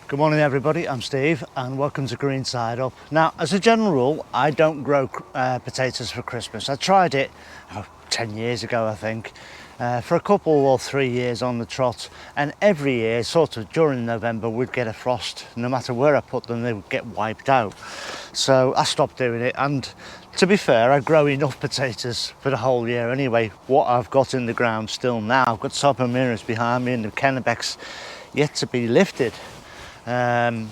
Good morning everybody, I'm Steve and welcome to Green Side Up. Now, as a general rule, I don't grow potatoes for Christmas. I tried it 10 years ago, I think, for a couple or 3 years on the trot, and every year, sort of during November, we'd get a frost. No matter where I put them, they would get wiped out. So I stopped doing it, and to be fair, I grow enough potatoes for the whole year anyway. What I've got in the ground still now, I've got Sopomonas behind me and the Kennebecks yet to be lifted. We're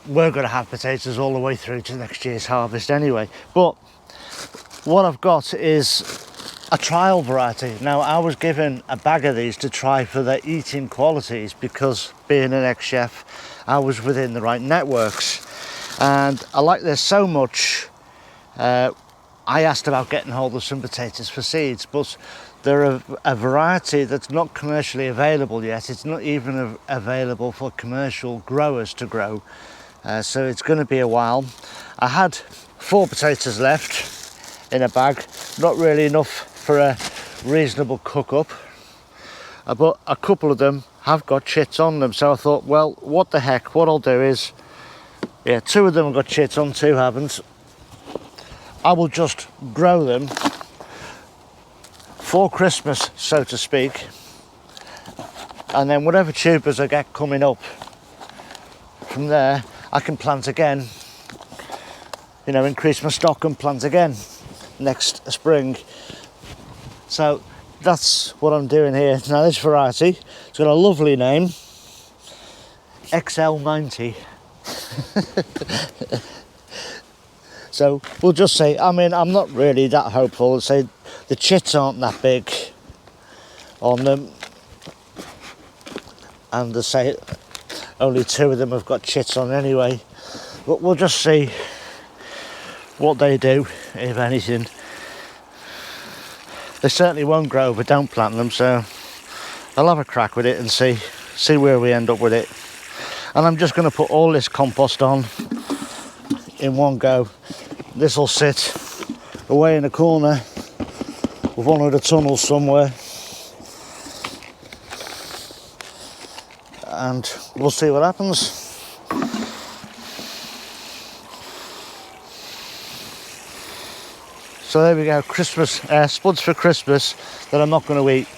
going to have potatoes all the way through to next year's harvest anyway. But what I've got is a trial variety. Now, I was given a bag of these to try for their eating qualities because, being an ex-chef, I was within the right networks. And I like this so much, I asked about getting hold of some potatoes for seeds, but they're a variety that's not commercially available yet. It's not even available for commercial growers to grow, so it's going to be a while. I had 4 potatoes left in a bag, not really enough for a reasonable cook up, but a couple of them have got chits on them, so I thought, well, what the heck, what I'll do is, 2 of them have got chits on, 2 haven't. I will just grow them for Christmas, so to speak, and then whatever tubers I get coming up from there, I can plant again, increase my stock and plant again next spring. So that's what I'm doing here. Now, this variety, it's got a lovely name, XL90. So we'll just say, I'm not really that hopeful. I'll say the chits aren't that big on them, and they say only 2 of them have got chits on anyway, but we'll just see what they do, if anything. They certainly won't grow if I don't plant them, so I'll have a crack with it and see where we end up with it. And I'm just going to put all this compost on in one go. This will sit away in a corner with one of the tunnels somewhere, and we'll see what happens. So there we go, Christmas spuds for Christmas that I'm not going to eat.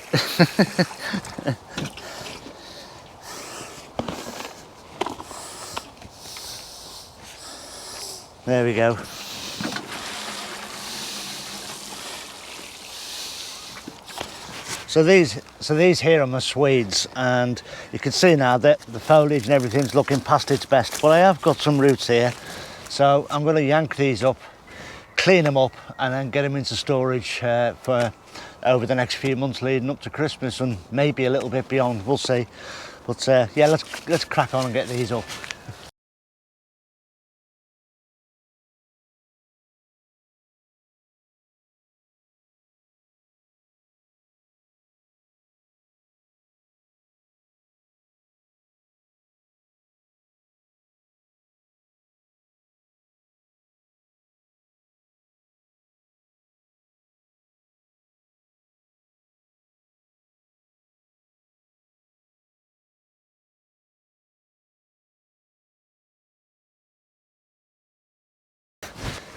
There we go. So these here are my Swedes, and you can see now that the foliage and everything's looking past its best, but I have got some roots here, so I'm going to yank these up, clean them up, and then get them into storage for over the next few months leading up to Christmas, and maybe a little bit beyond, we'll see. But yeah, let's crack on and get these up.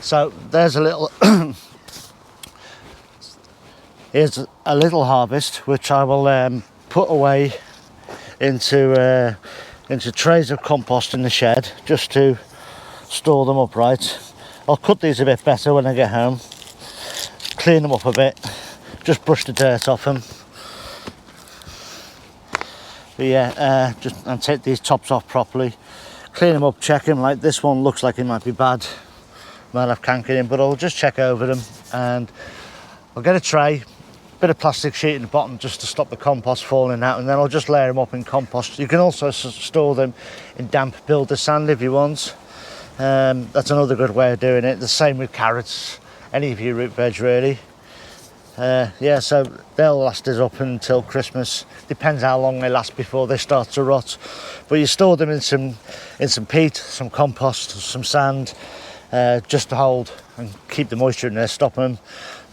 So there's a little here's a little harvest which I will put away into trays of compost in the shed, just to store them upright. I'll cut these a bit better when I get home, clean them up a bit, just brush the dirt off them. But yeah, and take these tops off properly, clean them up, check them. Like this one looks like it might be bad, might have canker in, but I'll just check over them, and I'll get a tray, bit of plastic sheet in the bottom just to stop the compost falling out, and then I'll just layer them up in compost. You can also store them in damp builder sand if you want. That's another good way of doing it. The same with carrots, any of your root veg really. Yeah, so they'll last us up until Christmas. Depends how long they last before they start to rot. But you store them in some peat, some compost, some sand, just to hold and keep the moisture in there, stop them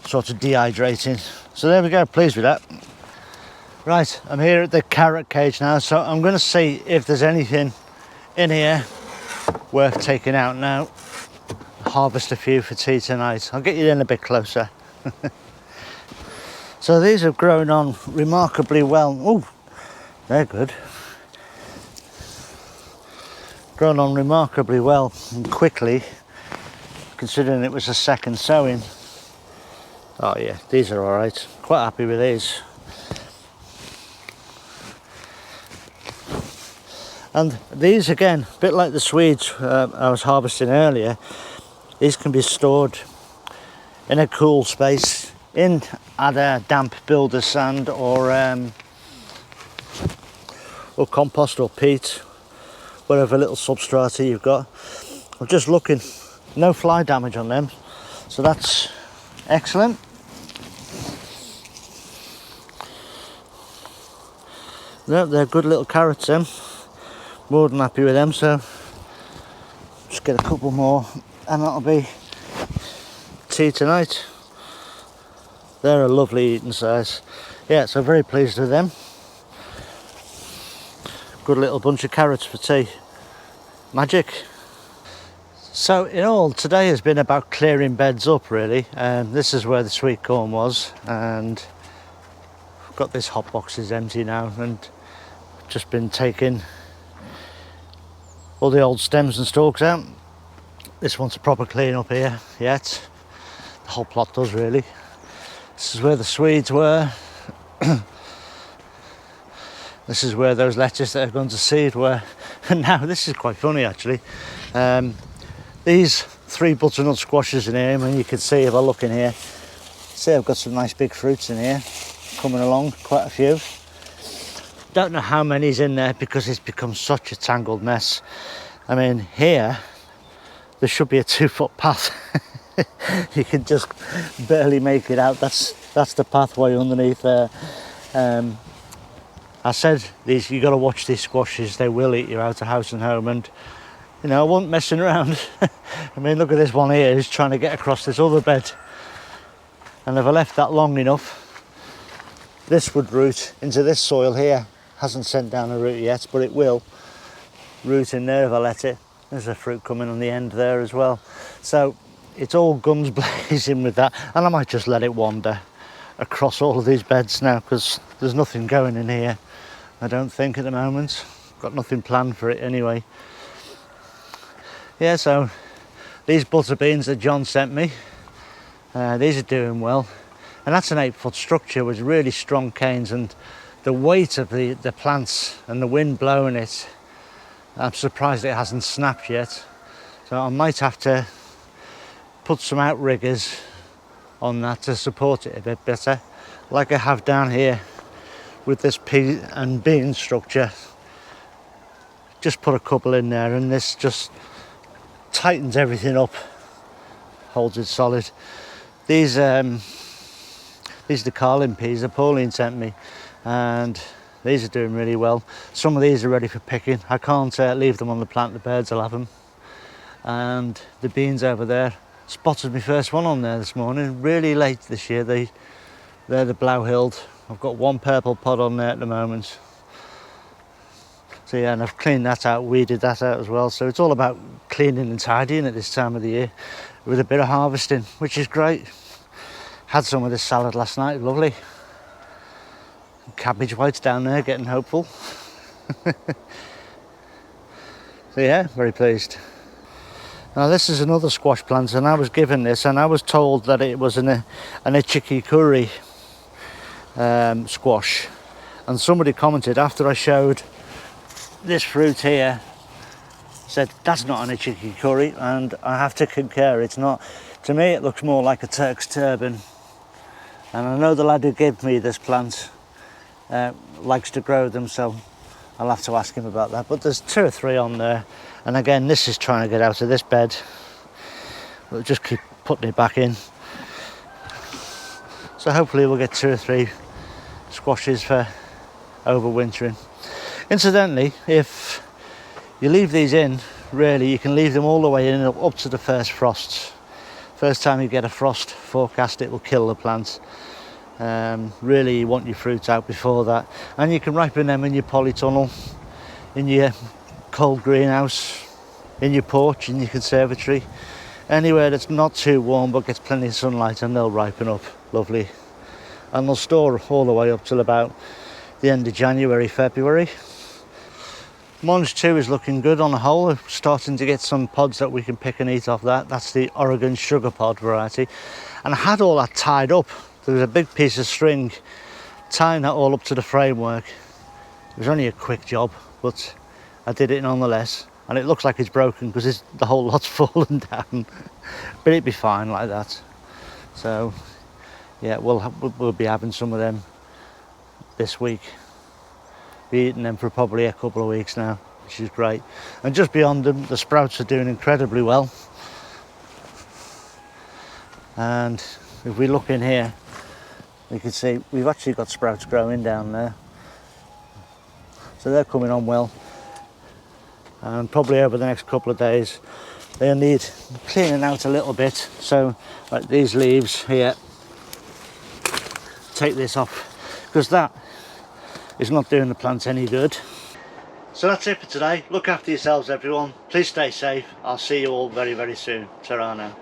sort of dehydrating. So there we go, pleased with that. Right, I'm here at the carrot cage now, so I'm going to see if there's anything in here worth taking out now. Harvest a few for tea tonight. I'll get you in a bit closer. So these have grown on remarkably well. Oh, they're good. Grown on remarkably well and quickly, considering it was a second sowing. Oh yeah, these are all right. Quite happy with these. And these again, a bit like the Swedes I was harvesting earlier, these can be stored in a cool space in either damp builder sand or compost or peat, whatever little substrata you've got. I'm just looking, no fly damage on them, so that's excellent. No, they're good little carrots then. More than happy with them, so just get a couple more and that'll be tea tonight. They're a lovely eating size. Yeah, so very pleased with them. Good little bunch of carrots for tea. Magic. So in all, today has been about clearing beds up really. This is where the sweet corn was, and I've got this hot box is empty now, and just been taking all the old stems and stalks out. This wants a proper clean up here yet. The whole plot does really. This is where the Swedes were. This is where those lettuce that have gone to seed were. And now this is quite funny actually. These 3 butternut squashes in here, and you can see if I look in here, see I've got some nice big fruits in here coming along, quite a few. Don't know how many's in there because it's become such a tangled mess. I mean, here there should be a 2-foot path. You can just barely make it out. That's the pathway underneath there. I said these, you got to watch these squashes. They will eat you out of house and home, and you know I wasn't messing around. I mean, look at this one here. He's trying to get across this other bed, and if I left that long enough, this would root into this soil here. Hasn't sent down a root yet, but it will root in there if I let it. There's a fruit coming on the end there as well. So it's all guns blazing with that, and I might just let it wander across all of these beds now because there's nothing going in here, I don't think, at the moment. Got nothing planned for it anyway. Yeah, so these butter beans that John sent me, these are doing well, and that's an 8-foot structure with really strong canes, and the weight of the plants and the wind blowing it, I'm surprised it hasn't snapped yet. So I might have to put some outriggers on that to support it a bit better, like I have down here with this pea and bean structure. Just put a couple in there, and this just tightens everything up, holds it solid. These are Carlin peas that Pauline sent me, and these are doing really well. Some of these are ready for picking. I can't leave them on the plant, the birds will have them. And the beans over there, spotted my first one on there this morning, really late this year. They're the Blauhild. I've got 1 purple pod on there at the moment. So yeah, and I've cleaned that out, weeded that out as well. So it's all about cleaning and tidying at this time of the year with a bit of harvesting, which is great. Had some of this salad last night, lovely. Cabbage whites down there, getting hopeful. So yeah, very pleased. Now this is another squash plant, and I was given this, and I was told that it was an ichikikuri squash. And somebody commented after I showed this fruit here, said that's not an ichikikuri, and I have to concur, it's not. To me it looks more like a Turk's turban. And I know the lad who gave me this plant likes to grow them, so I'll have to ask him about that. But there's 2 or 3 on there, and again this is trying to get out of this bed. We'll just keep putting it back in. So hopefully we'll get 2 or 3 squashes for overwintering. Incidentally, if you leave these in, really you can leave them all the way in up to the first frosts. First time you get a frost forecast, it will kill the plants. Really you want your fruit out before that, and you can ripen them in your polytunnel, in your cold greenhouse, in your porch, in your conservatory, anywhere that's not too warm but gets plenty of sunlight, and they'll ripen up lovely, and they'll store all the way up till about the end of January, February. Monge 2 is looking good on the whole. We're starting to get some pods that we can pick and eat off that. That's the Oregon sugar pod variety, and I had all that tied up. There was a big piece of string tying that all up to the framework. It was only a quick job, but I did it nonetheless, and it looks like it's broken because the whole lot's fallen down, but it'd be fine like that. So yeah, we'll be having some of them this week. Be eating them for probably a couple of weeks now, which is great. And just beyond them, the sprouts are doing incredibly well. And if we look in here, we can see we've actually got sprouts growing down there, so they're coming on well. And probably over the next couple of days they'll need cleaning out a little bit. So like these leaves here, take this off because that is not doing the plants any good. So that's it for today. Look after yourselves everyone, please stay safe. I'll see you all very soon. Ta-ra now.